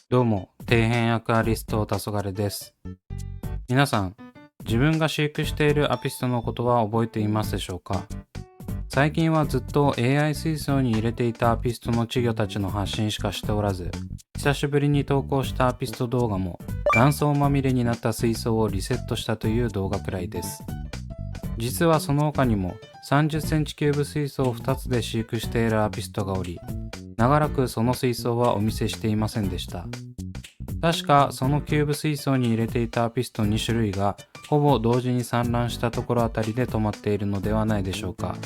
どうも、底辺アクアリスト黄昏です。皆さん、自分が飼育しているアピストのことは覚えていますでしょうか？最近はずっと AI 水槽に入れていたアピストの稚魚たちの発信しかしておらず、久しぶりに投稿したアピスト動画も断層まみれになった水槽をリセットしたという動画くらいです。実はその他にも30センチキューブ水槽2つで飼育しているアピストがおり、長らくその水槽はお見せしていませんでした。確かそのキューブ水槽に入れていたアピスト2種類がほぼ同時に産卵したところあたりで止まっているのではないでしょうか。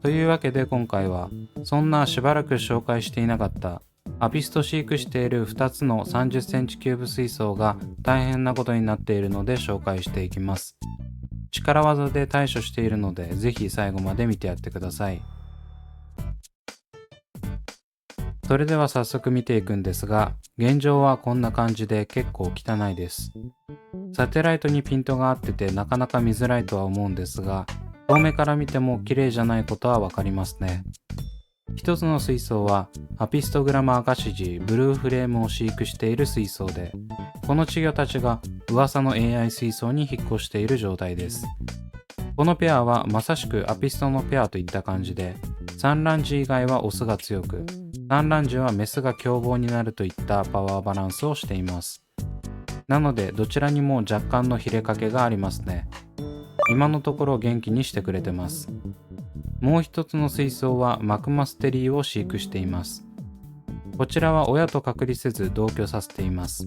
というわけで今回はそんなしばらく紹介していなかったアピスト飼育している2つの30センチキューブ水槽が大変なことになっているので紹介していきます。力技で対処しているのでぜひ最後まで見てやってください。それでは早速見ていくんですが、現状はこんな感じで結構汚いです。サテライトにピントが合っててなかなか見づらいとは思うんですが、遠目から見ても綺麗じゃないことはわかりますね。一つの水槽はアピストグラマアカシジブルーフレームを飼育している水槽で、この稚魚たちが噂の AI 水槽に引っ越している状態です。このペアはまさしくアピストのペアといった感じで、産卵時以外はオスが強く、産卵時はメスが凶暴になるといったパワーバランスをしています。なのでどちらにも若干のヒレかけがありますね。今のところ元気にしてくれてます。もう一つの水槽はマクマステリーを飼育しています。こちらは親と隔離せず同居させています。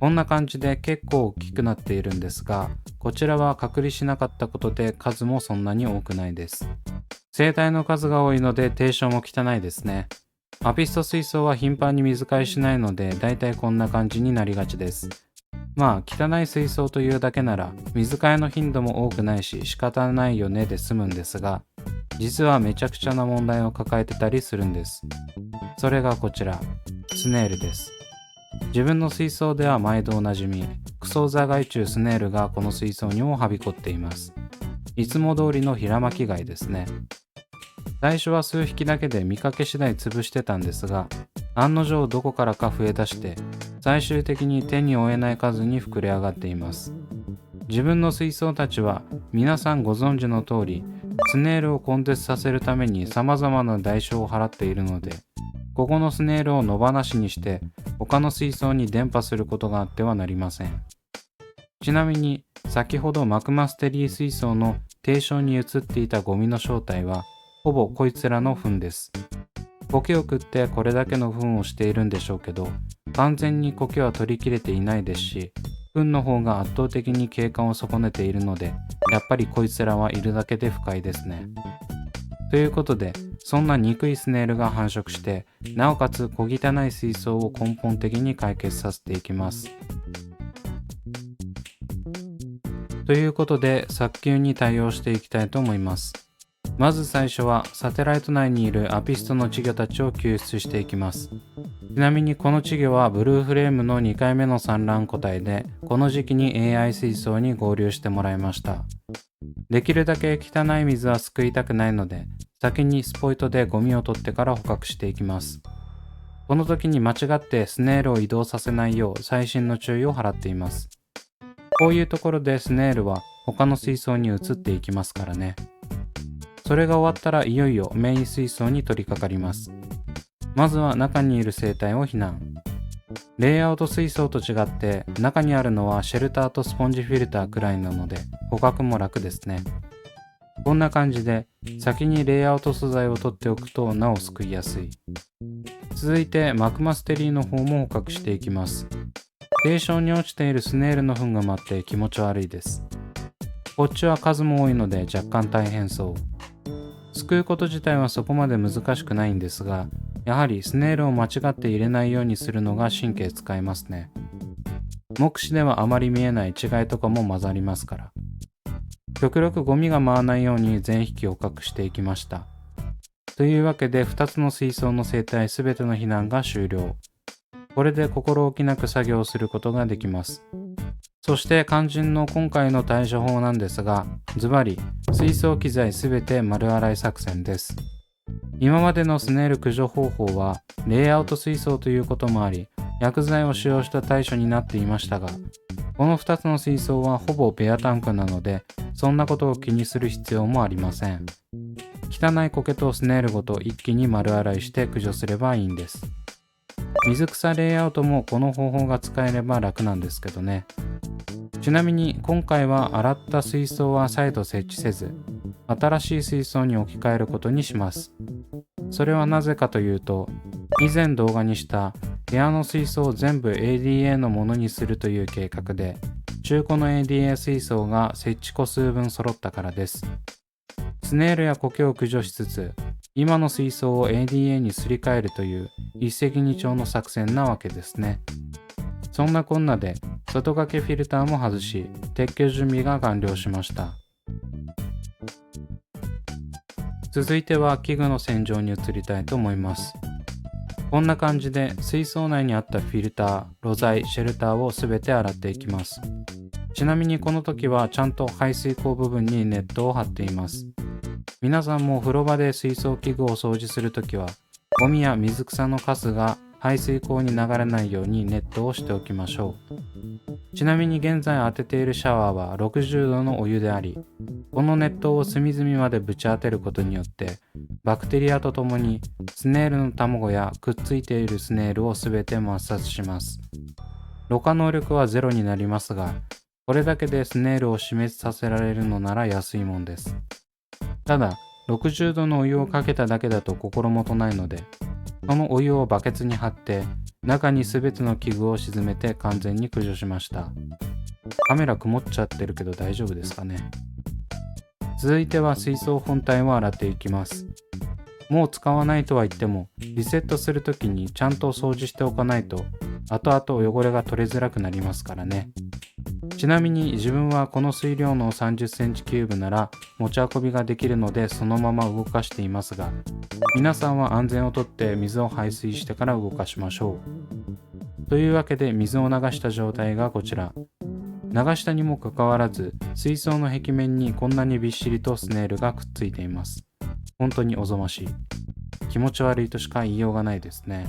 こんな感じで結構大きくなっているんですが、こちらは隔離しなかったことで数もそんなに多くないです。生体の数が多いので低床も汚いですね。アピスト水槽は頻繁に水替えしないのでだいたいこんな感じになりがちです。まあ汚い水槽というだけなら水替えの頻度も多くないし仕方ないよねで済むんですが、実はめちゃくちゃな問題を抱えてたりするんです。それがこちら、スネールです。自分の水槽では毎度おなじみ、クソザ害虫スネールがこの水槽にもはびこっています。いつも通りの平巻き貝ですね。最初は数匹だけで見かけ次第潰してたんですが、案の定どこからか増え出して、最終的に手に負えない数に膨れ上がっています。自分の水槽たちは皆さんご存知の通り、スネールを根絶させるために様々な代償を払っているので、ここのスネールを野放しにして他の水槽に伝播することがあってはなりません。ちなみに先ほどマクマステリー水槽の低床に映っていたゴミの正体はほぼこいつらの糞です。苔を食ってこれだけの糞をしているんでしょうけど、完全に苔は取り切れていないですし、糞の方が圧倒的に景観を損ねているので、やっぱりこいつらはいるだけで不快ですね。ということで、そんな憎いスネールが繁殖して、なおかつ小汚い水槽を根本的に解決させていきます。ということで、早急に対応していきたいと思います。まず最初はサテライト内にいるアピストの稚魚たちを救出していきます。ちなみにこの稚魚はブルーフレームの2回目の産卵個体で、この時期に AI 水槽に合流してもらいました。できるだけ汚い水は救いたくないので、先にスポイトでゴミを取ってから捕獲していきます。この時に間違ってスネールを移動させないよう細心の注意を払っています。こういうところでスネールは他の水槽に移っていきますからね。それが終わったらいよいよメイン水槽に取り掛かります。まずは中にいる生態を避難。レイアウト水槽と違って中にあるのはシェルターとスポンジフィルターくらいなので捕獲も楽ですね。こんな感じで先にレイアウト素材を取っておくとなお救いやすい。続いてマクマステリーの方も捕獲していきます。低床に落ちているスネールの糞が舞って気持ち悪いです。こっちは数も多いので若干大変そう。救うこと自体はそこまで難しくないんですが、やはりスネールを間違って入れないようにするのが神経使いますね。目視ではあまり見えない違いとかも混ざりますから。極力ゴミが舞わないように全匹捕獲していきました。というわけで2つの水槽の生態すべての避難が終了。これで心置きなく作業をすることができます。そして肝心の今回の対処法なんですが、ズバリ水槽機材すべて丸洗い作戦です。今までのスネール駆除方法はレイアウト水槽ということもあり、薬剤を使用した対処になっていましたが、この2つの水槽はほぼベアタンクなので、そんなことを気にする必要もありません。汚い苔とスネールごと一気に丸洗いして駆除すればいいんです。水草レイアウトもこの方法が使えれば楽なんですけどね。ちなみに今回は洗った水槽は再度設置せず、新しい水槽に置き換えることにします。それはなぜかというと、以前動画にした部屋の水槽を全部 ADA のものにするという計画で、中古の ADA 水槽が設置個数分揃ったからです。スネールや苔を駆除しつつ、今の水槽を ADA にすり替えるという一石二鳥の作戦なわけですね。そんなこんなで外掛けフィルターも外し、撤去準備が完了しました。続いては器具の洗浄に移りたいと思います。こんな感じで水槽内にあったフィルター、ろ材、シェルターをすべて洗っていきます。ちなみにこの時はちゃんと排水口部分にネットを張っています。皆さんも風呂場で水槽器具を掃除するときは、ゴミや水草のカスが排水口に流れないようにネットをしておきましょう。ちなみに現在当てているシャワーは60度のお湯であり、このネットを隅々までぶち当てることによって、バクテリアとともにスネールの卵やくっついているスネールをすべて抹殺します。ろ過能力はゼロになりますが、これだけでスネールを死滅させられるのなら安いもんです。ただ、60度のお湯をかけただけだと心もとないので、そのお湯をバケツに張って、中にすべての器具を沈めて完全に駆除しました。カメラ曇っちゃってるけど大丈夫ですかね。続いては水槽本体を洗っていきます。もう使わないとは言っても、リセットするときにちゃんと掃除しておかないと、後々汚れが取れづらくなりますからね。ちなみに自分はこの水量の30センチキューブなら持ち運びができるのでそのまま動かしていますが、皆さんは安全をとって水を排水してから動かしましょう。というわけで水を流した状態がこちら。流したにもかかわらず水槽の壁面にこんなにびっしりとスネールがくっついています。本当におぞましい。気持ち悪いとしか言いようがないですね。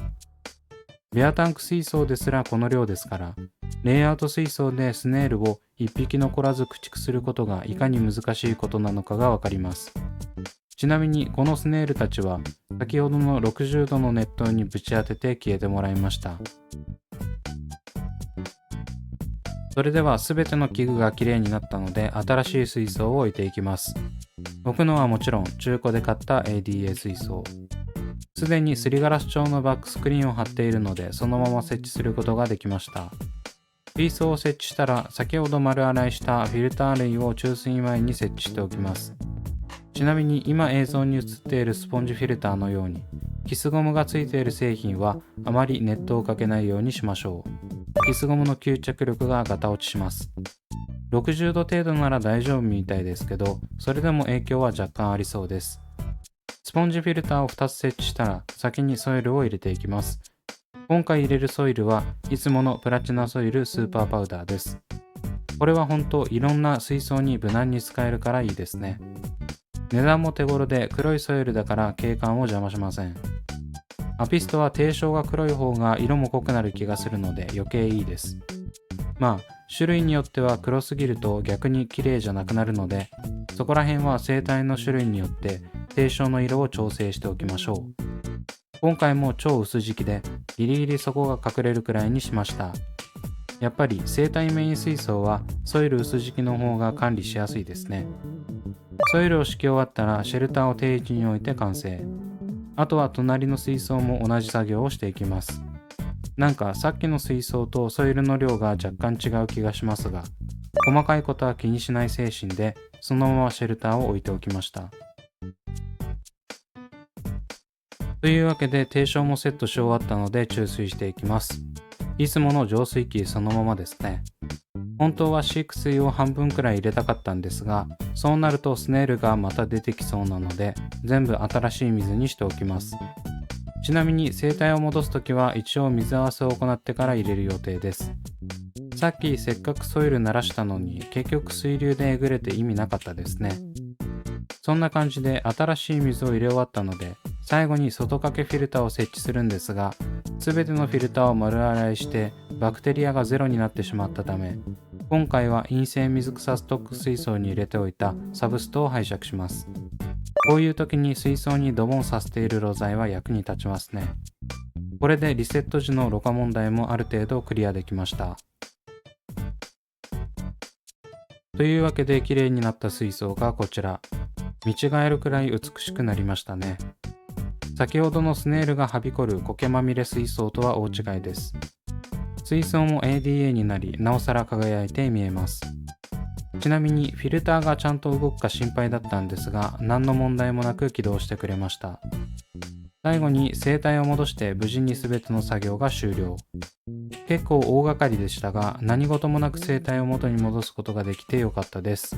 ベアタンク水槽ですらこの量ですから、レイアウト水槽でスネールを一匹残らず駆逐することがいかに難しいことなのかがわかります。ちなみにこのスネールたちは先ほどの60度の熱湯にぶち当てて消えてもらいました。それでは全ての器具がきれいになったので新しい水槽を置いていきます。置くのはもちろん中古で買った ADA 水槽。すでにすりガラス調のバックスクリーンを貼っているのでそのまま設置することができました。水槽を設置したら先ほど丸洗いしたフィルター類を注水前に設置しておきます。ちなみに今映像に映っているスポンジフィルターのようにキスゴムがついている製品はあまり熱湯をかけないようにしましょう。キスゴムの吸着力がガタ落ちします。60度程度なら大丈夫みたいですけど、それでも影響は若干ありそうです。スポンジフィルターを2つ設置したら先にソイルを入れていきます。今回入れるソイルはいつものプラチナソイルスーパーパウダーです。これは本当いろんな水槽に無難に使えるからいいですね。値段も手頃で黒いソイルだから景観を邪魔しません。アピストは定称が黒い方が色も濃くなる気がするので余計いいです。まあ種類によっては黒すぎると逆に綺麗じゃなくなるので、そこら辺は生体の種類によって定称の色を調整しておきましょう。今回も超薄敷きでギリギリ底が隠れるくらいにしました。やっぱり生体メイン水槽はソイル薄敷きの方が管理しやすいですね。ソイルを敷き終わったらシェルターを定位置に置いて完成。あとは隣の水槽も同じ作業をしていきます。なんかさっきの水槽とソイルの量が若干違う気がしますが、細かいことは気にしない精神でそのままシェルターを置いておきました。というわけで定称もセットし終わったので注水していきます。いつもの浄水器そのままですね。本当は飼育水を半分くらい入れたかったんですが、そうなるとスネールがまた出てきそうなので全部新しい水にしておきます。ちなみに生体を戻すときは一応水合わせを行ってから入れる予定です。さっきせっかくソイル慣らしたのに結局水流でえぐれて意味なかったですね。そんな感じで新しい水を入れ終わったので、最後に外掛けフィルターを設置するんですが、すべてのフィルターを丸洗いしてバクテリアがゼロになってしまったため、今回は陰性水草ストック水槽に入れておいたサブストを拝借します。こういう時に水槽にドボンさせているろ材は役に立ちますね。これでリセット時のろ過問題もある程度クリアできました。というわけで綺麗になった水槽がこちら。見違えるくらい美しくなりましたね。先ほどのスネールがはびこる苔まみれ水槽とは大違いです。水槽も ADA になり、なおさら輝いて見えます。ちなみにフィルターがちゃんと動くか心配だったんですが、何の問題もなく起動してくれました。最後に生態を戻して無事に全ての作業が終了。結構大掛かりでしたが、何事もなく生態を元に戻すことができてよかったです。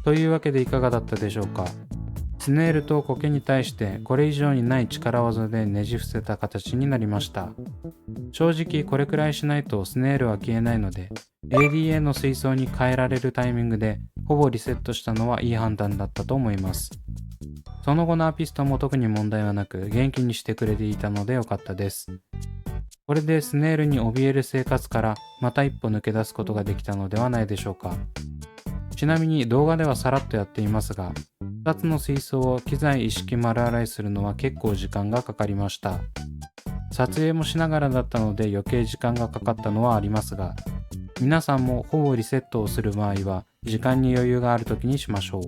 というわけでいかがだったでしょうか。スネールと苔に対してこれ以上にない力技でねじ伏せた形になりました。正直これくらいしないとスネールは消えないので、ADA の水槽に変えられるタイミングでほぼリセットしたのはいい判断だったと思います。その後のアピストも特に問題はなく元気にしてくれていたのでよかったです。これでスネールに怯える生活からまた一歩抜け出すことができたのではないでしょうか。ちなみに動画ではさらっとやっていますが、2つの水槽を機材一式丸洗いするのは結構時間がかかりました。撮影もしながらだったので余計時間がかかったのはありますが、皆さんもほぼリセットをする場合は時間に余裕がある時にしましょう。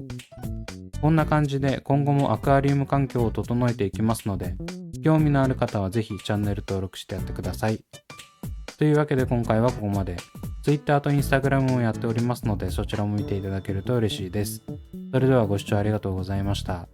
こんな感じで今後もアクアリウム環境を整えていきますので、興味のある方はぜひチャンネル登録してやってください。というわけで今回はここまで。Twitter と Instagram もやっておりますので、そちらも見ていただけると嬉しいです。それではご視聴ありがとうございました。